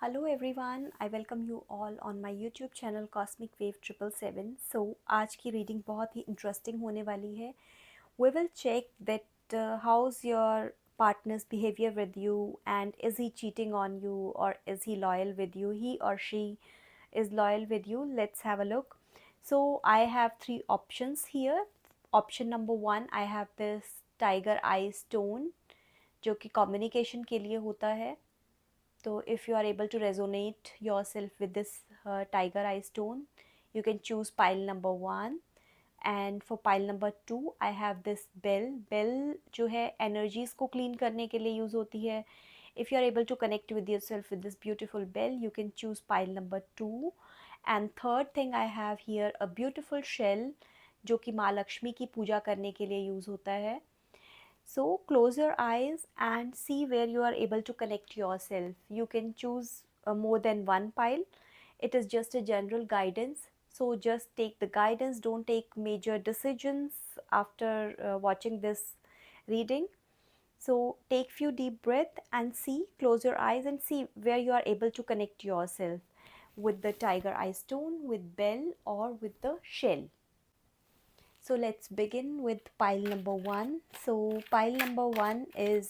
Hello everyone, I welcome you all on my YouTube channel Cosmic Wave 777. So आज की reading बहुत ही interesting होने वाली है. We will check that how's your partner's behavior with you and is he cheating on you or is he loyal with you? He or she is loyal with you. Let's have a look. So I have three options here. Option number one, I have this tiger eye stone जो कि communication के लिए होता है. So if you are able to resonate yourself with this tiger eye stone, you can choose pile number one. And for pile number two, I have this bell. Bell जो है energies को clean करने के लिए use होती है. If you are able to connect with yourself with this beautiful bell, you can choose pile number two. And third thing I have here a beautiful shell जो कि माँ लक्ष्मी की पूजा करने के लिए use होता है. So close your eyes and see where you are able to connect yourself. You can choose more than one pile. It is just a general guidance. So just take the guidance, don't take major decisions after watching this reading. So take few deep breath and see, close your eyes and see where you are able to connect yourself with the tiger eye stone, with bell or with the shell. So let's begin with pile number one. So pile number one is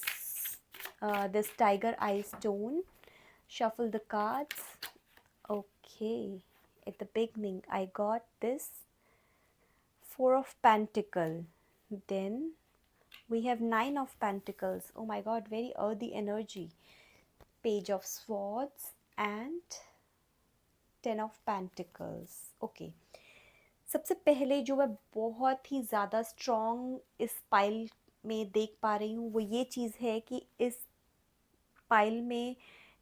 this tiger eye stone. Shuffle the cards. Okay, at the beginning I got this four of pentacle. Then we have nine of pentacles. Oh my god, very earthy energy. Page of swords and 10 of pentacles. Okay. सबसे पहले जो मैं बहुत ही ज़्यादा strong इस pile में देख पा रही हूँ वो ये चीज़ है कि इस पाइल में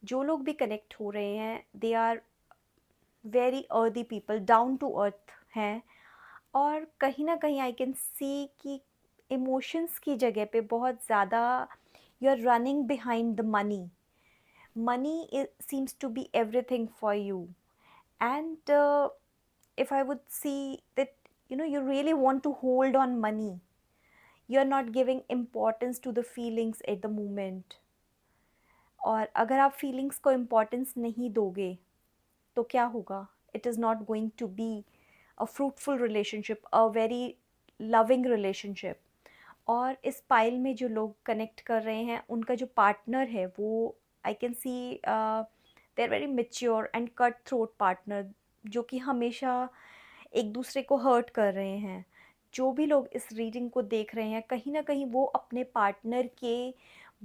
जो लोग भी कनेक्ट हो रहे हैं they are very earthy people, down to earth हैं. और कहीं ना कहीं आई कैन सी कि इमोशंस की जगह पे बहुत ज़्यादा you are running behind the money. Money seems to be everything for you. And if I would see that you really want to hold on money, you're not giving importance to the feelings at the moment. और अगर आप feelings को importance नहीं दोगे तो क्या होगा? It is not going to be a fruitful relationship, a very loving relationship. और इस पाइल में जो लोग कनेक्ट कर रहे हैं उनका जो पार्टनर है वो I can see they are very mature and cut throat partner जो कि हमेशा एक दूसरे को हर्ट कर रहे हैं. जो भी लोग इस रीडिंग को देख रहे हैं कहीं ना कहीं वो अपने पार्टनर के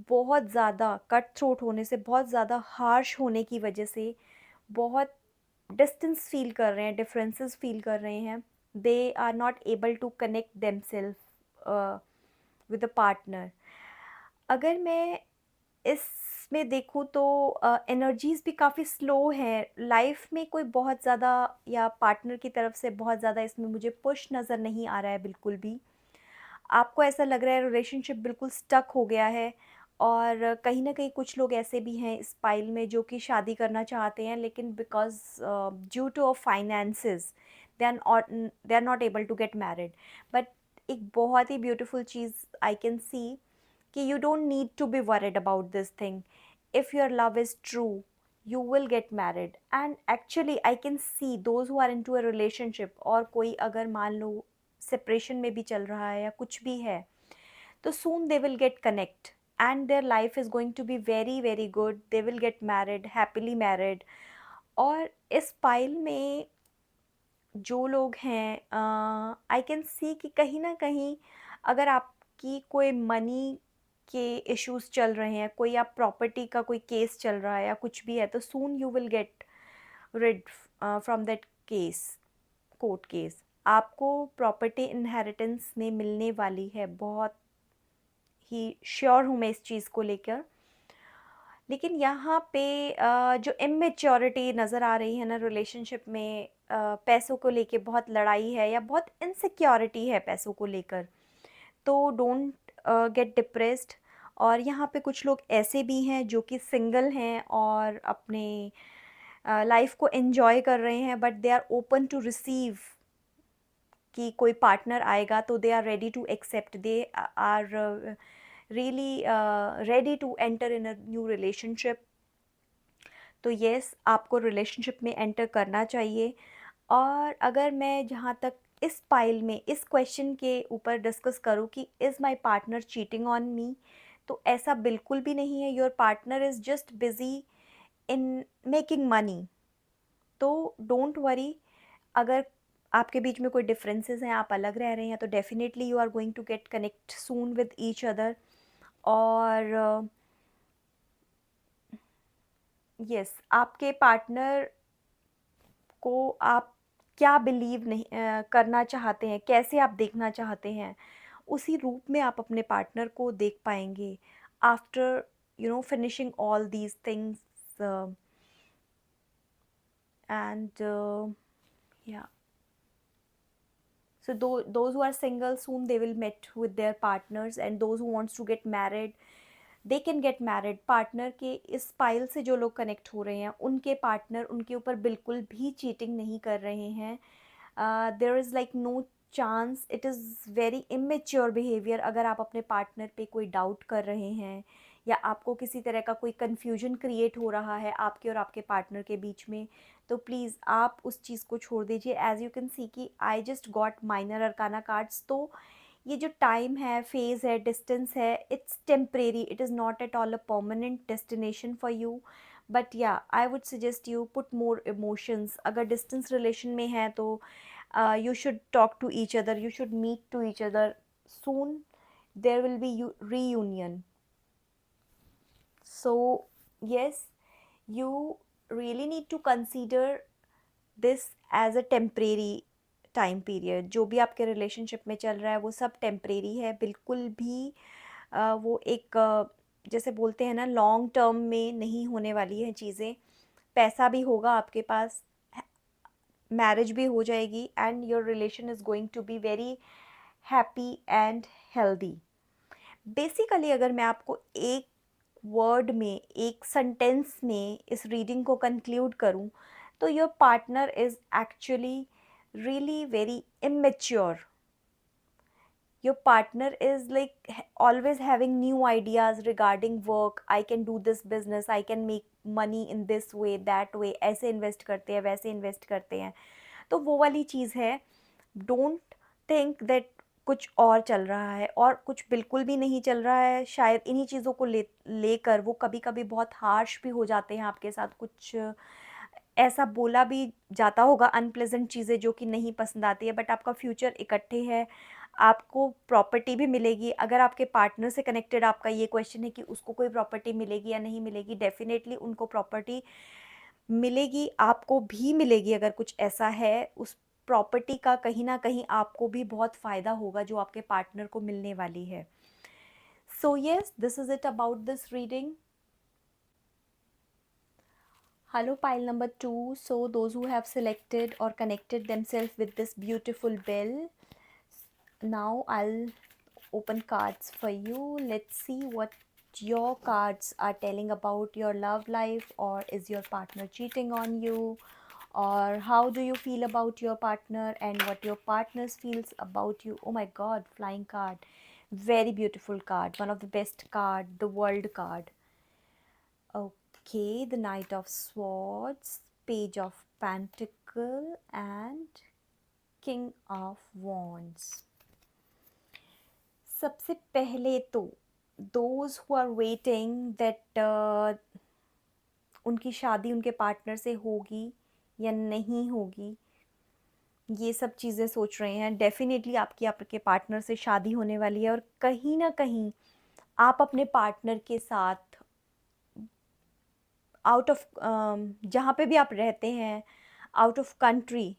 बहुत ज़्यादा कट थ्रोट होने से, बहुत ज़्यादा हार्श होने की वजह से बहुत डिस्टेंस फील कर रहे हैं, डिफरेंसेस फील कर रहे हैं. They are not able to connect themselves with a partner. अगर मैं इसमें देखूँ तो एनर्जीज़ भी काफ़ी स्लो हैं. लाइफ में कोई बहुत ज़्यादा या पार्टनर की तरफ से बहुत ज़्यादा इसमें मुझे पुश नज़र नहीं आ रहा है बिल्कुल भी. आपको ऐसा लग रहा है रिलेशनशिप बिल्कुल स्टक हो गया है. और कहीं न कहीं कुछ लोग ऐसे भी हैं इस पाइल में जो कि शादी करना चाहते हैं लेकिन because due to of finances they are not able to get married. But एक बहुत ही beautiful cheese I can see कि you don't need to be worried about this thing. If your love is true, you will get married. And actually I can see those who are into a relationship और कोई अगर मान लो separation में भी चल रहा है या कुछ भी है तो soon they will get connect and their life is going to be very very good. They will get married, happily married. और इस पाइल में जो लोग हैं आई कैन सी कि कहीं ना कहीं अगर आपकी कोई मनी के इश्यूज चल रहे हैं, कोई आप प्रॉपर्टी का कोई केस चल रहा है या कुछ भी है तो soon you will get rid from that case, court case. आपको प्रॉपर्टी इनहेरिटेंस में मिलने वाली है, बहुत ही श्योर हूँ मैं इस चीज़ को लेकर. लेकिन यहाँ पे जो इमेच्योरिटी नज़र आ रही है ना रिलेशनशिप में, पैसों को लेके बहुत लड़ाई है या बहुत इनसिक्योरिटी है पैसों को लेकर, तो डोंट गेट डिप्रेस्ड. और यहाँ पे कुछ लोग ऐसे भी हैं जो कि सिंगल हैं और अपने लाइफ को एंजॉय कर रहे हैं but they are open to receive कि कोई पार्टनर आएगा तो they are ready to accept, they are really ready to enter in a new relationship. तो येस, आपको रिलेशनशिप में एंटर करना चाहिए। और अगर मैं जहाँ तक इस पाइल में इस क्वेश्चन के ऊपर डिस्कस करूँ कि is my partner cheating on me, तो ऐसा बिल्कुल भी नहीं है। Your partner is just busy in making money. तो डोंट वरी, अगर आपके बीच में कोई डिफरेंसेस हैं, आप अलग रह रहे हैं, तो definitely you are going to get connect soon with each other. और यस, आपके पार्टनर को आप क्या बिलीव नहीं करना चाहते हैं, कैसे आप देखना चाहते हैं, उसी रूप में आप अपने पार्टनर को देख पाएंगे after finishing all these things. And या, so those who are single, soon they will meet with their partners, and those who wants to get married, they can get married। Partner के इस pile से जो लोग connect हो रहे हैं, उनके पार्टनर उनके ऊपर बिल्कुल भी चीटिंग नहीं कर रहे हैं। There is like no chance, it is very immature behaviour. अगर आप अपने पार्टनर पे कोई डाउट कर रहे हैं, या आपको किसी तरह का कोई कन्फ्यूजन क्रिएट हो रहा है आपके और आपके पार्टनर के बीच में, तो प्लीज़ आप उस चीज़ को छोड़ दीजिए। एज़ यू कैन सी कि I just got minor arcana cards. तो ये जो टाइम है, फेज़ है, डिस्टेंस है, it's temporary, it is not at all a permanent destination for you. But yeah, I would suggest you put more emotions. अगर distance relation में है तो you should talk to each other, you should meet to each other soon, there will be reunion। So yes, you really need to consider this as a temporary time period. जो भी आपके relationship में चल रहा है वो सब temporary है, बिल्कुल भी वो एक जैसे बोलते हैं ना, लॉन्ग टर्म में नहीं होने वाली है चीज़ें। पैसा भी होगा आपके पास, मैरिज भी हो जाएगी, and your relation is going to be very happy and healthy. Basically अगर मैं आपको एक वर्ड में, एक सेंटेंस में इस रीडिंग को कंक्लूड करूं, तो your partner is actually really very immature। Your partner is like always having new ideas regarding work, I can do this business, I can make money in this way, that way, ऐसे invest करते हैं, वैसे invest करते हैं। तो वो वाली चीज़ है। डोंट थिंक दैट कुछ और चल रहा है, और कुछ बिल्कुल भी नहीं चल रहा है। शायद इन्हीं चीज़ों को लेकर वो कभी कभी बहुत हार्श भी हो जाते हैं आपके साथ। कुछ ऐसा बोला भी जाता होगा, अनप्लेजेंट चीज़ें जो कि नहीं पसंद आती है। बट आपका फ्यूचर इकट्ठे है, आपको प्रॉपर्टी भी मिलेगी। अगर आपके पार्टनर से कनेक्टेड आपका ये क्वेश्चन है कि उसको कोई प्रॉपर्टी मिलेगी या नहीं मिलेगी, डेफिनेटली उनको प्रॉपर्टी मिलेगी, आपको भी मिलेगी। अगर कुछ ऐसा है, उस प्रॉपर्टी का कहीं ना कहीं आपको भी बहुत फ़ायदा होगा जो आपके पार्टनर को मिलने वाली है। So yes, this is it about this reading. Hello, pile number 2. So, those who have selected or connected themselves with this beautiful bell, now I'll open cards for you. Let's see what your cards are telling about your love life, or is your partner cheating on you, or how do you feel about your partner, and what your partner feels about you. Oh my god, flying card. Very beautiful card. One of the best card, the world card. Okay, the Knight of Swords, Page of Pentacle, and King of Wands. सबसे पहले तो those who are waiting that उनकी शादी उनके partner से होगी या नहीं होगी, ये सब चीज़ें सोच रहे हैं। डेफिनेटली आपके पार्टनर से शादी होने वाली है, और कहीं ना कहीं आप अपने पार्टनर के साथ आउट ऑफ जहाँ पे भी आप रहते हैं, आउट ऑफ कंट्री,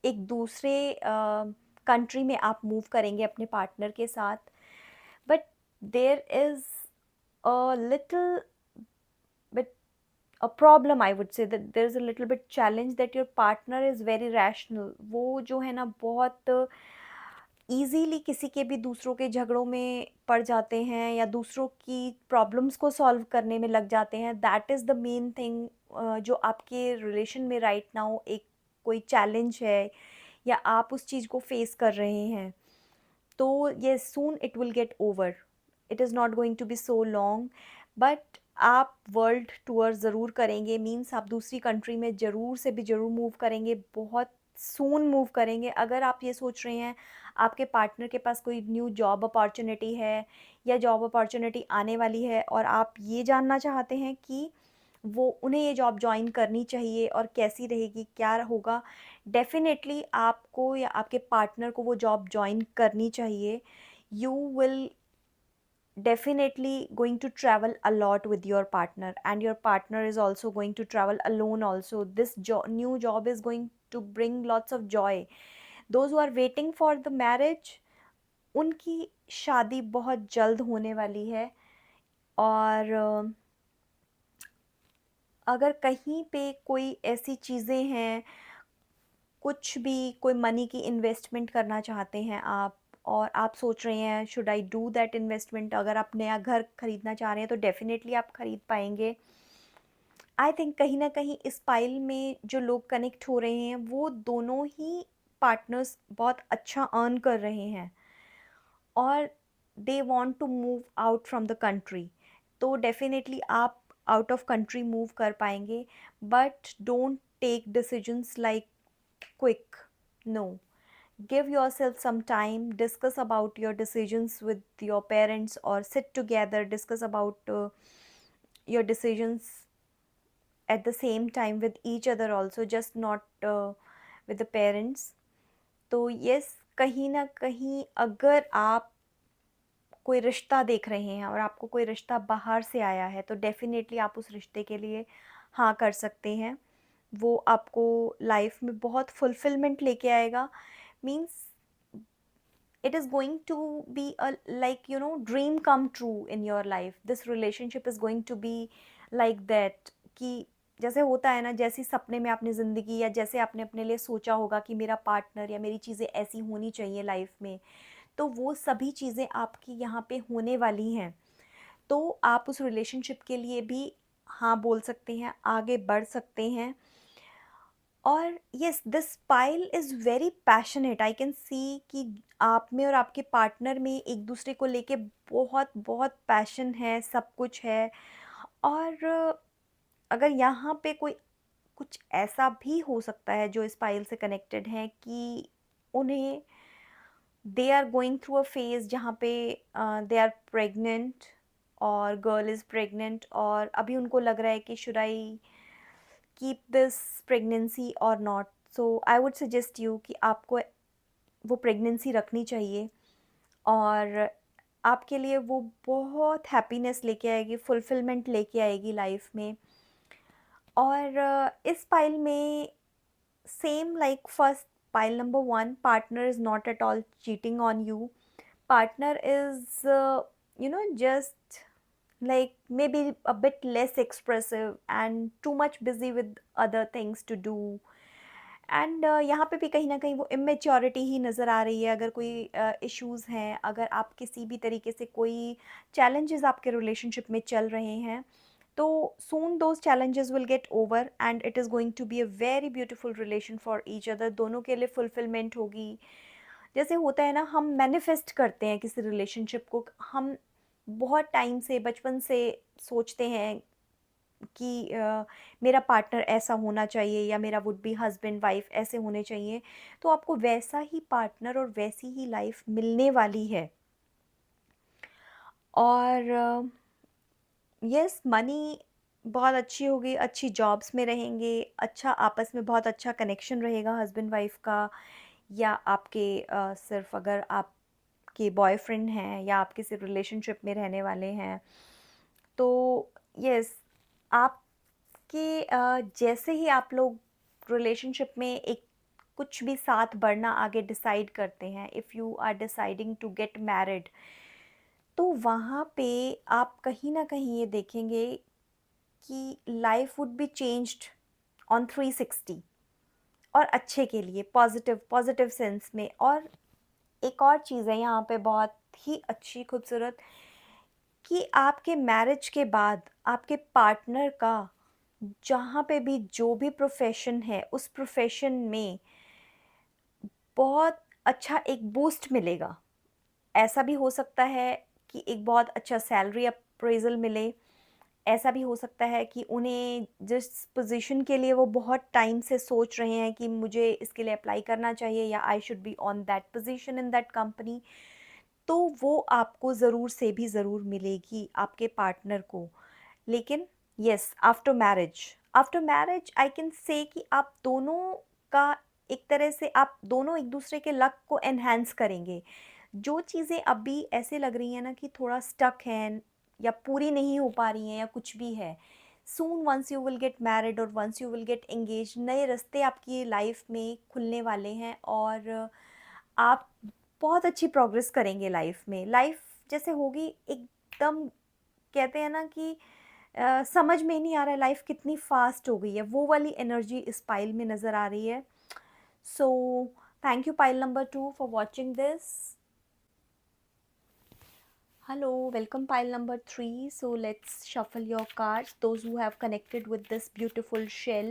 एक दूसरे कंट्री में आप मूव करेंगे अपने पार्टनर के साथ। But there is a little bit a problem, I would say that there is a little bit challenge that your partner is very rational. वो जो है ना, बहुत ईज़िली किसी के भी दूसरों के झगड़ों में पड़ जाते हैं, या दूसरों की प्रॉब्लम्स को सॉल्व करने में लग जाते हैं। That is the main thing जो आपके रिलेशन में राइट नाउ एक कोई चैलेंज है, या आप उस चीज़ को फेस कर रहे हैं। तो ये soon it will get over, it is not going to be so long. But आप वर्ल्ड टूर ज़रूर करेंगे, मीन्स आप दूसरी कंट्री में ज़रूर से भी ज़रूर मूव करेंगे, बहुत सून मूव करेंगे। अगर आप ये सोच रहे हैं आपके पार्टनर के पास कोई न्यू जॉब अपॉर्चुनिटी है या जॉब अपॉर्चुनिटी आने वाली है और आप ये जानना चाहते हैं कि वो उन्हें ये जॉब जॉइन करनी चाहिए और कैसी रहेगी, क्या होगा, डेफ़िनेटली आपको या आपके पार्टनर को वो जॉब जॉइन करनी चाहिए। You will definitely going to travel a lot with your partner, and your partner is also going to travel alone also. This new job is going to bring lots of joy. Those who are waiting for the marriage, उनकी शादी बहुत जल्द होने वाली है। और अगर कहीं पे कोई ऐसी चीज़ें हैं, कुछ भी कोई मनी की इन्वेस्टमेंट करना चाहते हैं आप और आप सोच रहे हैं should I do that investment, अगर आप नया घर खरीदना चाह रहे हैं तो डेफिनेटली आप खरीद पाएंगे। आई थिंक कहीं ना कहीं इस पाइल में जो लोग कनेक्ट हो रहे हैं वो दोनों ही पार्टनर्स बहुत अच्छा अर्न कर रहे हैं और they want to move out from the country. तो डेफिनेटली आप आउट ऑफ कंट्री मूव कर पाएंगे, but don't take decisions like quick. No. Give yourself some time, discuss about your decisions with your parents or sit together, discuss about your decisions at the same time with each other also, just not with the parents. तो yes, कहीं ना कहीं अगर आप कोई रिश्ता देख रहे हैं और आपको कोई रिश्ता बाहर से आया है तो डेफिनेटली आप उस रिश्ते के लिए हाँ कर सकते हैं। वो आपको लाइफ में बहुत फुलफिलमेंट लेके आएगा। Means it is going to be a like dream come true in your life. This relationship is going to be like that कि जैसे होता है ना, जैसी सपने में आपने ज़िंदगी या जैसे आपने अपने लिए सोचा होगा कि मेरा पार्टनर या मेरी चीज़ें ऐसी होनी चाहिए लाइफ में, तो वो सभी चीज़ें आपकी यहाँ पे होने वाली हैं। तो आप उस रिलेशनशिप के लिए भी हाँ बोल सकते हैं, आगे बढ़ सकते हैं। और yes, this pile is very passionate, I can see कि आप में और आपके पार्टनर में एक दूसरे को लेके बहुत बहुत पैशन है, सब कुछ है। और अगर यहाँ पे कोई कुछ ऐसा भी हो सकता है जो इस पाइल से कनेक्टेड है कि उन्हें they are going through a phase जहाँ पे दे आर प्रेग्नेंट और गर्ल इज़ प्रेग्नेंट और अभी उनको लग रहा है कि should I keep this pregnancy और not. So I would suggest you कि आपको वो प्रेगनेंसी रखनी चाहिए और आपके लिए वो बहुत हैप्पीनेस लेके आएगी, फुलफिलमेंट लेके आएगी लाइफ में। और इस पाइल में same like first pile number one, partner is not at all cheating on you. Partner is just like maybe a bit less expressive and too much busy with other things to do. And यहाँ पे भी कहीं ना कहीं वो immaturity ही नज़र आ रही है। अगर कोई इश्यूज़ हैं, अगर आप किसी भी तरीके से कोई चैलेंजेस आपके रिलेशनशिप में चल रहे हैं, तो soon those challenges will get over and it is going to be a very beautiful relation for each other. दोनों के लिए फुलफिलमेंट होगी। जैसे होता है ना, हम मैनिफेस्ट करते हैं किसी रिलेशनशिप को, हम बहुत टाइम से बचपन से सोचते हैं कि मेरा पार्टनर ऐसा होना चाहिए या मेरा वुड बी हस्बैंड वाइफ ऐसे होने चाहिए। तो आपको वैसा ही पार्टनर और वैसी ही लाइफ मिलने वाली है। और यस, मनी बहुत अच्छी होगी, अच्छी जॉब्स में रहेंगे, अच्छा आपस में बहुत अच्छा कनेक्शन रहेगा हस्बैंड वाइफ का। या आपके सिर्फ अगर आपके बॉयफ्रेंड हैं या आप किसी रिलेशनशिप में रहने वाले हैं, तो यस, आपके जैसे ही आप लोग रिलेशनशिप में एक कुछ भी साथ बढ़ना आगे डिसाइड करते हैं, if you are deciding to get married, तो वहाँ पे आप कहीं ना कहीं ये देखेंगे कि life would be changed on 360 और अच्छे के लिए, पॉजिटिव पॉजिटिव सेंस में। और एक और चीज़ है यहाँ पे बहुत ही अच्छी खूबसूरत, कि आपके मैरिज के बाद आपके पार्टनर का जहाँ पे भी जो भी प्रोफेशन है उस प्रोफेशन में बहुत अच्छा एक बूस्ट मिलेगा। ऐसा भी हो सकता है कि एक बहुत अच्छा सैलरी अप्रेज़ल मिले, ऐसा भी हो सकता है कि उन्हें जिस पोजीशन के लिए वो बहुत टाइम से सोच रहे हैं कि मुझे इसके लिए अप्लाई करना चाहिए या I should be on that position in that company, तो वो आपको ज़रूर से भी ज़रूर मिलेगी आपके पार्टनर को। लेकिन yes, after marriage I can say कि आप दोनों का एक तरह से आप दोनों एक दूसरे के लक को एनहांस करेंगे। जो चीज़ें अभी ऐसे लग रही हैं ना कि थोड़ा स्टक हैं या पूरी नहीं हो पा रही हैं या कुछ भी है, soon once you will get married और once you will get engage, नए रास्ते आपकी लाइफ में खुलने वाले हैं और आप बहुत अच्छी प्रोग्रेस करेंगे लाइफ में। लाइफ जैसे होगी एकदम, कहते हैं ना कि समझ में ही नहीं आ रहा है लाइफ कितनी फास्ट हो गई है, वो वाली एनर्जी इस पाइल में नज़र आ रही है। So thank you pile number 2 for watching this. Hello, welcome pile number 3. So let's shuffle your cards, those who have connected with this beautiful shell.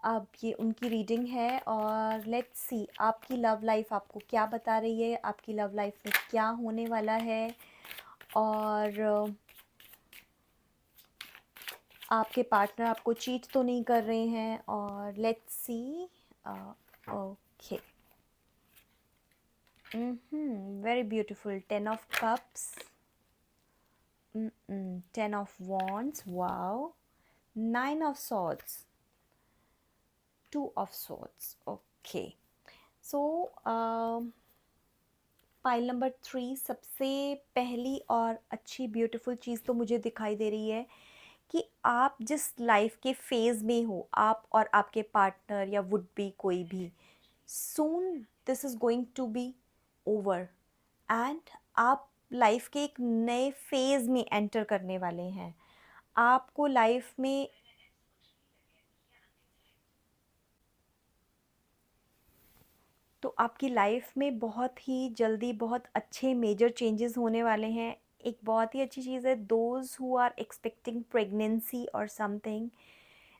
अब ये उनकी रीडिंग है और लेट्स सी आपकी लव लाइफ आपको क्या बता रही है, आपकी लव लाइफ में क्या होने वाला है और आपके पार्टनर आपको चीट तो नहीं कर रहे हैं। और let's see okay, very beautiful, 10 of cups, 10 of wands, wow, 9 of swords, 2 of swords, okay. So pile number 3, सबसे पहली और अच्छी ब्यूटीफुल चीज़ तो मुझे दिखाई दे रही है कि आप जिस लाइफ के फेज़ में हो, आप और आपके पार्टनर या वुड बी कोई भी, soon this is going to be over and आप लाइफ के एक नए फेज़ में एंटर करने वाले हैं। आपको लाइफ में तो आपकी लाइफ में बहुत ही जल्दी बहुत अच्छे मेजर चेंजेस होने वाले हैं। एक बहुत ही अच्छी चीज़ है, those who are expecting pregnancy और something,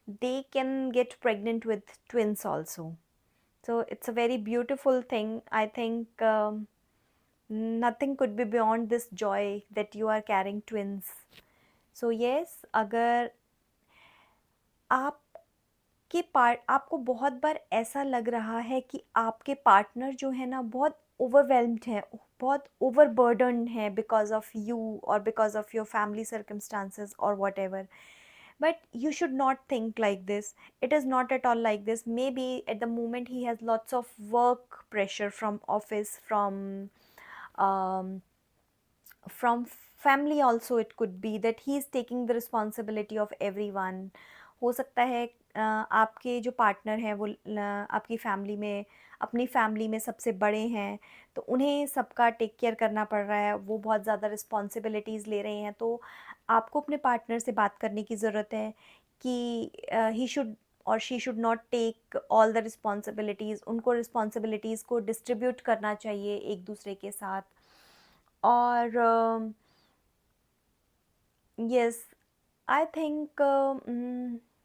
they can get pregnant with twins also. So it's a very beautiful thing. I think nothing could be beyond this joy that you are carrying twins. So yes, अगर आपको बहुत बार ऐसा लग रहा है कि आपके पार्टनर जो है ना बहुत ओवरवेल्म्ड है, बहुत ओवरबर्डन्ड है बिकॉज ऑफ यू और because of your family circumstances और whatever, but you should not think like this. It is not at all like this. Maybe at the moment he has lots of work pressure from office, um, from family also. It could be that he is taking the responsibility of everyone. हो सकता है आपके जो partner हैं वो आपकी family में, अपनी फैमिली में सबसे बड़े हैं, तो उन्हें सबका टेक केयर करना पड़ रहा है, वो बहुत ज़्यादा रिस्पॉन्सिबिलिटीज़ ले रहे हैं। तो आपको अपने पार्टनर से बात करने की ज़रूरत है कि ही शुड और she should not take all the responsibilities. उनको रिस्पॉन्सिबिलिटीज़ को डिस्ट्रीब्यूट करना चाहिए एक दूसरे के साथ। और यस, आई थिंक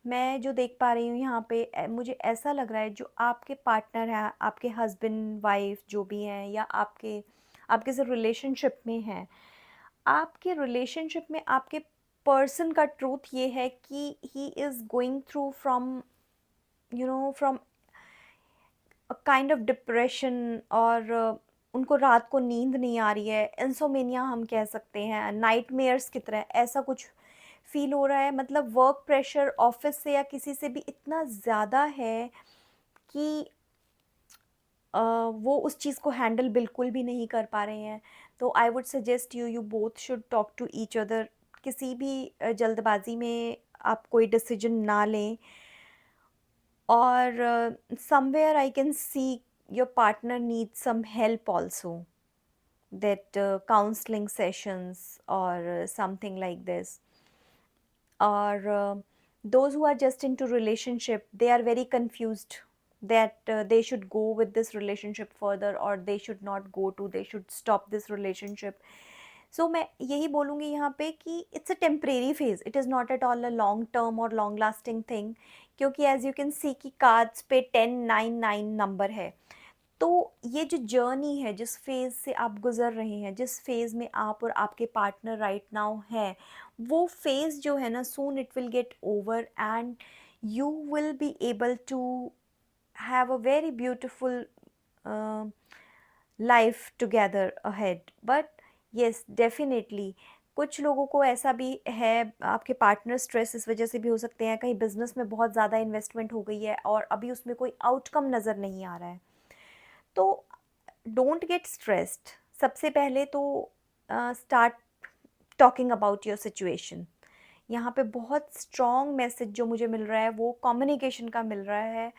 मैं जो देख पा रही हूँ यहाँ पे, मुझे ऐसा लग रहा है जो आपके पार्टनर हैं, आपके हस्बैंड वाइफ जो भी हैं, या आपके आपके से रिलेशनशिप में हैं, आपके रिलेशनशिप में आपके पर्सन का ट्रूथ ये है कि he is going through from from a kind of depression, और उनको रात को नींद नहीं आ रही है, इंसोमेनिया हम कह सकते हैं, नाइटमेयर्स की तरह ऐसा कुछ फील हो रहा है। मतलब वर्क प्रेशर ऑफिस से या किसी से भी इतना ज़्यादा है कि वो उस चीज़ को हैंडल बिल्कुल भी नहीं कर पा रहे हैं। तो I would suggest you both should talk to each other. किसी भी जल्दबाजी में आप कोई डिसीजन ना लें। और somewhere I can see your partner needs some help also, that counseling sessions or something like this. Or those who are just into relationship, they are very confused that they should go with this relationship further or they should not go to, they should stop this relationship. सो मैं यही बोलूँगी यहाँ पे कि it's a temporary phase, it is not at all a long term और long lasting thing. क्योंकि as you can see कि cards पे 10 9 9 नंबर है, तो ये जो जर्नी है, जिस फेज़ से आप गुज़र रहे हैं, जिस फेज़ में आप और आपके पार्टनर राइट नाउ हैं, वो फेज़ जो है ना, soon it will get over and you will be able to have a very beautiful life together ahead. But yes, definitely कुछ लोगों को ऐसा भी है, आपके पार्टनर स्ट्रेस इस वजह से भी हो सकते हैं, कहीं बिजनेस में बहुत ज़्यादा इन्वेस्टमेंट हो गई है और अभी उसमें कोई आउटकम नज़र नहीं आ रहा है. तो डोंट गेट स्ट्रेस्ड. सबसे पहले तो start talking about your situation. यहाँ पे बहुत स्ट्रॉन्ग मैसेज जो मुझे मिल रहा है वो कम्युनिकेशन का मिल रहा है.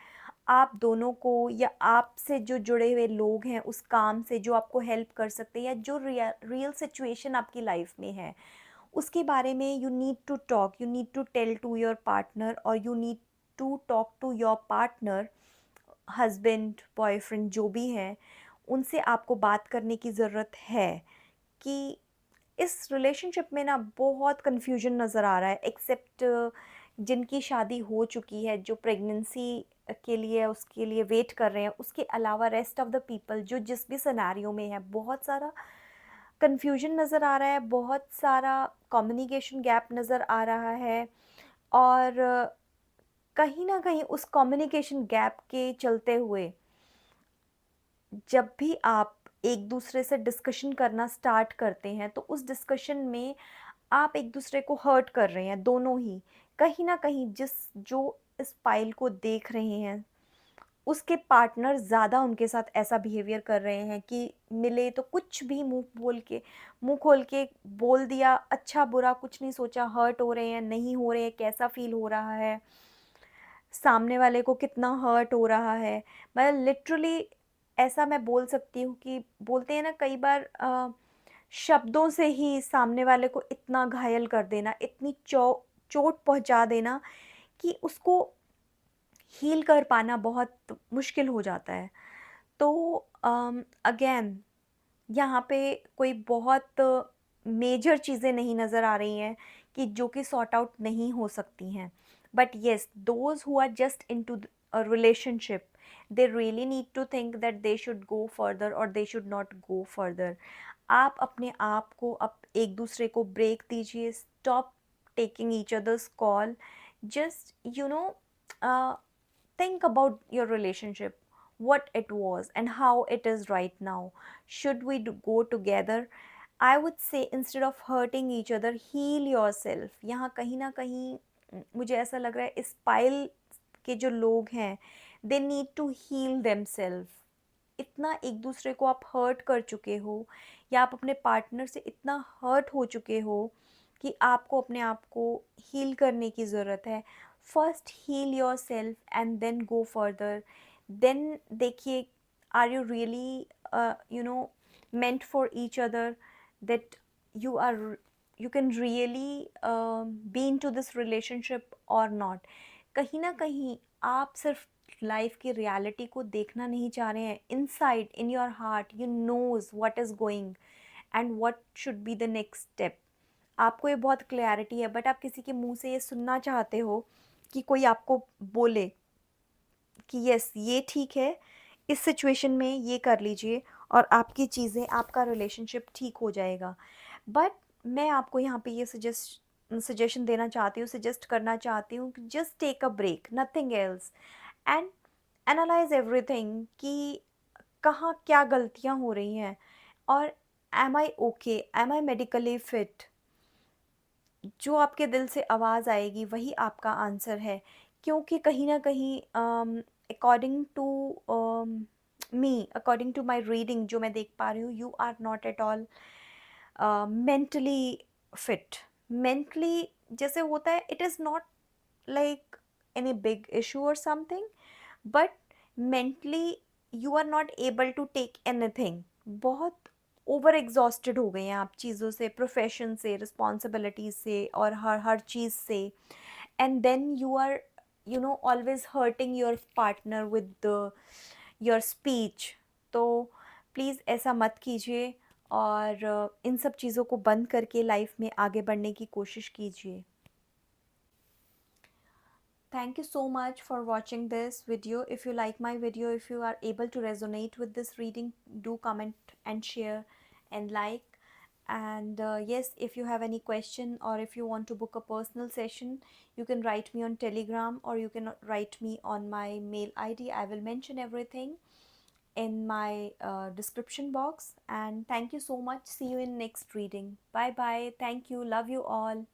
आप दोनों को या आपसे जो जुड़े हुए लोग हैं उस काम से जो आपको हेल्प कर सकते हैं, या जो रियल सिचुएशन आपकी लाइफ में है उसके बारे में you need to talk, you need to tell to your partner, और you need to talk to your partner, husband, boyfriend, जो भी है, उनसे आपको बात करने की ज़रूरत है कि इस रिलेशनशिप में ना बहुत कन्फ्यूजन नज़र आ रहा है. एक्सेप्ट जिनकी शादी हो चुकी है, जो प्रेगनेंसी के लिए उसके लिए वेट कर रहे हैं, उसके अलावा रेस्ट ऑफ द पीपल जो जिस भी सिनेरियो में है, बहुत सारा कन्फ्यूजन नज़र आ रहा है, बहुत सारा कम्युनिकेशन गैप नज़र आ रहा है. और कहीं ना कहीं उस कम्युनिकेशन गैप के चलते हुए जब भी आप एक दूसरे से डिस्कशन करना स्टार्ट करते हैं तो उस डिस्कशन में आप एक दूसरे को हर्ट कर रहे हैं, दोनों ही. कहीं ना कहीं जिस जो इस फाइल को देख रहे हैं उसके पार्टनर ज़्यादा उनके साथ ऐसा बिहेवियर कर रहे हैं कि मिले तो कुछ भी मुंह खोल के बोल दिया, अच्छा बुरा कुछ नहीं सोचा, हर्ट हो रहे हैं नहीं हो रहे हैं, कैसा फील हो रहा है, सामने वाले को कितना हर्ट हो रहा है. मतलब लिटरली ऐसा मैं बोल सकती हूँ कि बोलते हैं ना कई बार शब्दों से ही सामने वाले को इतना घायल कर देना, इतनी चोट पहुँचा देना कि उसको हील कर पाना बहुत मुश्किल हो जाता है. तो अगेन यहाँ पे कोई बहुत मेजर चीज़ें नहीं नज़र आ रही हैं कि जो कि सॉर्ट आउट नहीं हो सकती हैं. But yes, those who are just into a relationship, they really need to think that they should go further और they should not go further. आप अपने आप को एक दूसरे को ब्रेक दीजिए. Stop taking each others call. Just think about your relationship, what it was and how it is right now. Should we go together? I would say instead of hurting each other, heal yourself. यहाँ कहीं ना कहीं मुझे ऐसा लग रहा है इस पाइल के जो लोग हैं, they need to heal themselves. इतना एक दूसरे को आप हर्ट कर चुके हो या आप अपने पार्टनर से इतना हर्ट हो चुके हो कि आपको अपने आप को हील करने की ज़रूरत है. First heal yourself and then go further. Then देखिए, are you really meant for each other, that you are you can really be into this relationship or not. कहीं ना कहीं आप सिर्फ लाइफ की रियलिटी को देखना नहीं चाह रहे हैं. Inside in your heart you knows what is going and what should be the next step. आपको ये बहुत क्लैरिटी है, बट आप किसी के मुंह से ये सुनना चाहते हो कि कोई आपको बोले कि यस ये ठीक है, इस सिचुएशन में ये कर लीजिए और आपकी चीज़ें, आपका रिलेशनशिप ठीक हो जाएगा. बट मैं आपको यहाँ पे ये सजेशन देना चाहती हूँ, सजेस्ट करना चाहती हूँ कि just take a break, nothing else, and analyse everything कि कहाँ क्या गलतियाँ हो रही हैं, और am I okay, am I medically fit. जो आपके दिल से आवाज़ आएगी वही आपका आंसर है. क्योंकि कहीं ना कहीं according to me, according to my reading जो मैं देख पा रही हूँ, you are not at all mentally fit. Mentally जैसे होता है, it is not like any big issue और something, but mentally you are not able to take anything. बहुत ओवर एग्जॉस्टेड हो गए हैं आप चीज़ों से, प्रोफेशन से, रिस्पॉन्सिबिलिटीज से और हर हर चीज़ से. And then you are always hurting your partner with your speech. तो प्लीज़ ऐसा मत कीजिए और इन सब चीज़ों को बंद करके लाइफ में आगे बढ़ने की कोशिश कीजिए. Thank you so much for watching this video. If you like my video, if you are able to resonate with this reading, do comment and share and like. And yes, if you have any question or if you want to book a personal session, you can write me on Telegram or you can write me on my mail ID. I will mention everything in my description box. And thank you so much. See you in next reading. Bye bye. Thank you. Love you all.